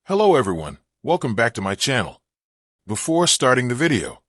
Hello everyone, welcome back to my channel. Before starting the video,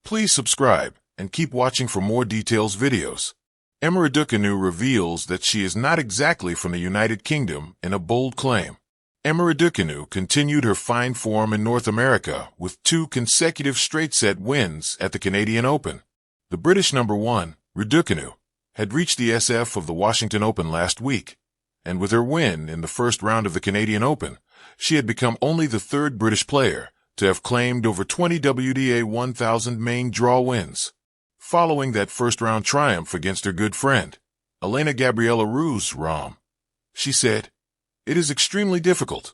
please subscribe and keep watching for more details videos. Emma Raducanu reveals that she is not exactly from the United Kingdom in a bold claim. Emma Raducanu continued her fine form in North America with 2 consecutive straight-set wins at the Canadian Open. The British number 1, Raducanu, had reached the SF of the Washington Open last week, and with her win in the first round of the Canadian Open, she had become only the 3rd British player to have claimed over 20 WTA 1000 main draw wins. Following that first-round triumph against her good friend, Elena Gabriela Ruse, she said, "It is extremely difficult,"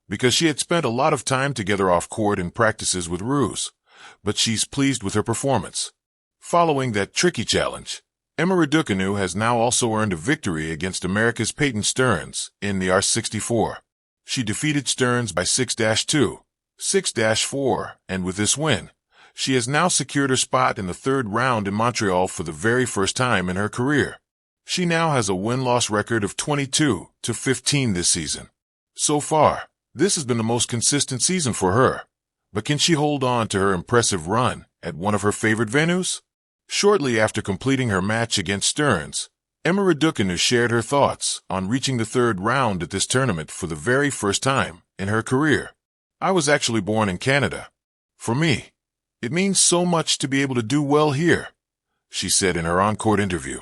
because she had spent a lot of time together off-court in practices with Ruse, but she's pleased with her performance. Following that tricky challenge, Emma Raducanu has now also earned a victory against America's Peyton Stearns in the R64. She defeated Stearns by 6-2, 6-4, and with this win, she has now secured her spot in the 3rd round in Montreal for the very first time in her career. She now has a win-loss record of 22-15 this season. So far, this has been the most consistent season for her, but can she hold on to her impressive run at one of her favorite venues? Shortly after completing her match against Stearns, Emma Raducanu shared her thoughts on reaching the 3rd round at this tournament for the very first time in her career. "I was actually born in Canada. For me, it means so much to be able to do well here," she said in her on-court interview.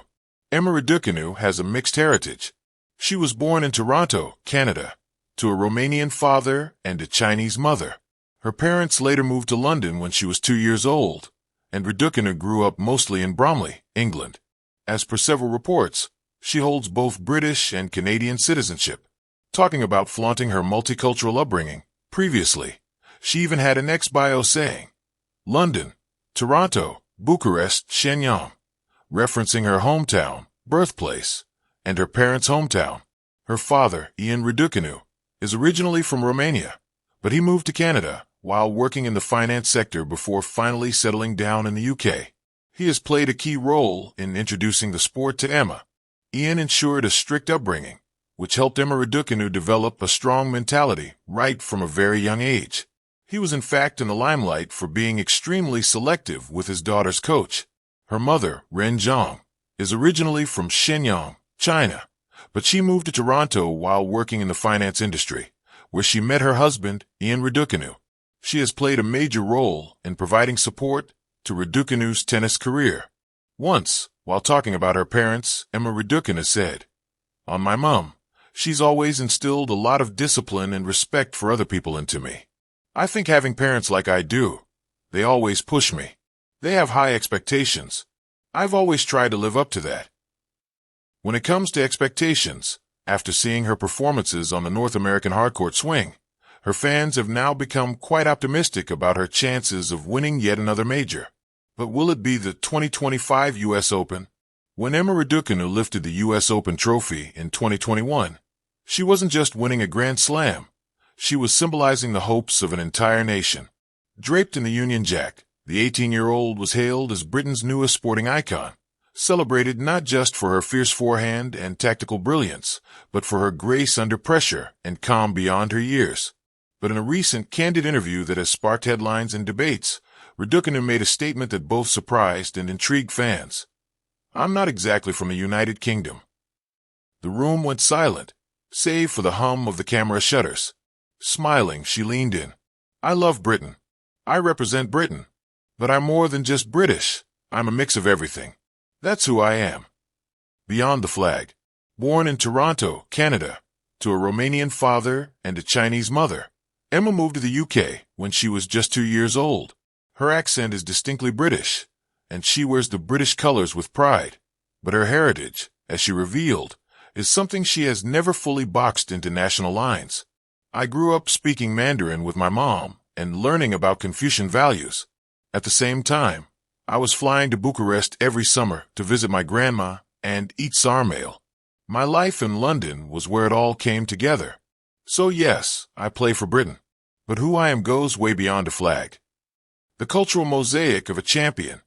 Emma Raducanu has a mixed heritage. She was born in Toronto, Canada, to a Romanian father and a Chinese mother. Her parents later moved to London when she was 2 years old, and Raducanu grew up mostly in Bromley, England. As per several reports, she holds both British and Canadian citizenship. Talking about flaunting her multicultural upbringing, previously, she even had an ex-bio saying, "London, Toronto, Bucharest, Shenyang," referencing her hometown, birthplace, and her parents' hometown. Her father, Ian Raducanu, is originally from Romania, but he moved to Canada while working in the finance sector before finally settling down in the UK. He has played a key role in introducing the sport to Emma. Ian ensured a strict upbringing, which helped Emma Raducanu develop a strong mentality right from a very young age. He was in fact in the limelight for being extremely selective with his daughter's coach. Her mother, Ren Zhang, is originally from Shenyang, China, but she moved to Toronto while working in the finance industry, where she met her husband, Ian Raducanu. She has played a major role in providing support to Raducanu's tennis career. Once, while talking about her parents, Emma Raducanu said, "On my mom, she's always instilled a lot of discipline and respect for other people into me. I think having parents like I do, they always push me. They have high expectations. I've always tried to live up to that." When it comes to expectations, after seeing her performances on the North American hardcourt swing, her fans have now become quite optimistic about her chances of winning yet another major. But will it be the 2025 U.S. Open? When Emma Raducanu lifted the U.S. Open trophy in 2021, she wasn't just winning a Grand Slam. She was symbolizing the hopes of an entire nation. Draped in the Union Jack, the 18-year-old was hailed as Britain's newest sporting icon, celebrated not just for her fierce forehand and tactical brilliance, but for her grace under pressure and calm beyond her years. But in a recent candid interview that has sparked headlines and debates, Raducanu made a statement that both surprised and intrigued fans. "I'm not exactly from the United Kingdom." The room went silent, save for the hum of the camera shutters. Smiling, she leaned in. "I love Britain. I represent Britain. But I'm more than just British. I'm a mix of everything. That's who I am." Beyond the flag, born in Toronto, Canada, to a Romanian father and a Chinese mother, Emma moved to the UK when she was just 2 years old. Her accent is distinctly British, and she wears the British colors with pride. But her heritage, as she revealed, is something she has never fully boxed into national lines. "I grew up speaking Mandarin with my mom and learning about Confucian values. At the same time, I was flying to Bucharest every summer to visit my grandma and eat sarmale. My life in London was where it all came together. So yes, I play for Britain. But who I am goes way beyond a flag." The cultural mosaic of a champion.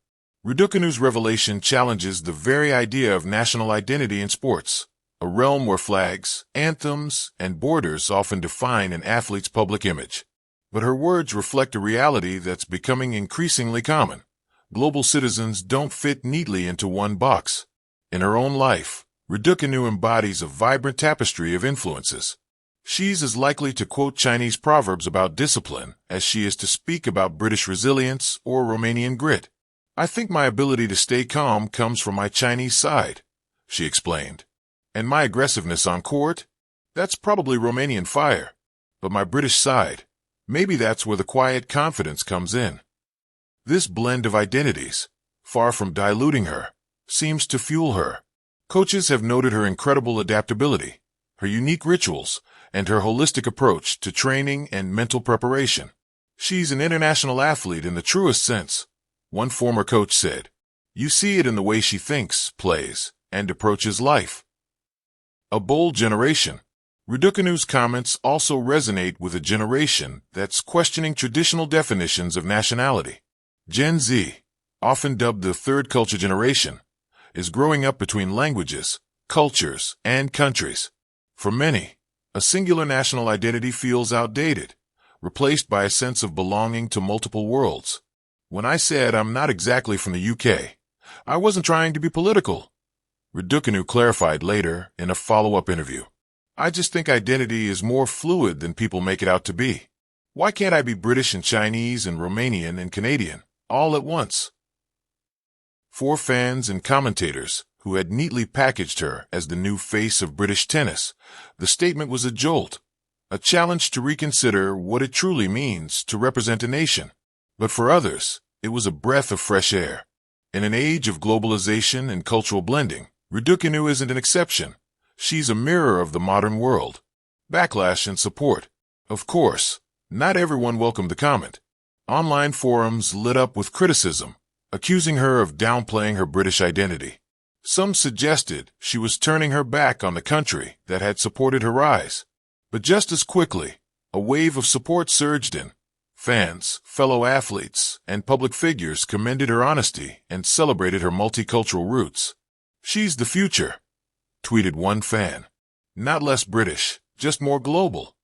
Raducanu's revelation challenges the very idea of national identity in sports. a realm where flags, anthems, and borders often define an athlete's public image. But her words reflect a reality that's becoming increasingly common. Global citizens don't fit neatly into one box. In her own life, Raducanu embodies a vibrant tapestry of influences. She's as likely to quote Chinese proverbs about discipline as she is to speak about British resilience or Romanian grit. "I think my ability to stay calm comes from my Chinese side," she explained. "And my aggressiveness on court? That's probably Romanian fire. But my British side, maybe that's where the quiet confidence comes in." This blend of identities, far from diluting her, seems to fuel her. Coaches have noted her incredible adaptability, her unique rituals, and her holistic approach to training and mental preparation. "She's an international athlete in the truest sense," one former coach said. "You see it in the way she thinks, plays, and approaches life." A bold generation. Raducanu's comments also resonate with a generation that's questioning traditional definitions of nationality. Gen Z, often dubbed the third culture generation, is growing up between languages, cultures, and countries. For many, a singular national identity feels outdated, replaced by a sense of belonging to multiple worlds. "When I said I'm not exactly from the UK, I wasn't trying to be political," Raducanu clarified later in a follow-up interview. "I just think identity is more fluid than people make it out to be. Why can't I be British and Chinese and Romanian and Canadian all at once?" For fans and commentators who had neatly packaged her as the new face of British tennis, the statement was a jolt, a challenge to reconsider what it truly means to represent a nation. But for others, it was a breath of fresh air. In an age of globalization and cultural blending, Raducanu isn't an exception. She's a mirror of the modern world. Backlash and support. Of course, not everyone welcomed the comment. Online forums lit up with criticism, accusing her of downplaying her British identity. Some suggested she was turning her back on the country that had supported her rise. But just as quickly, a wave of support surged in. Fans, fellow athletes, and public figures commended her honesty and celebrated her multicultural roots. "She's the future," tweeted one fan. "Not less British, just more global."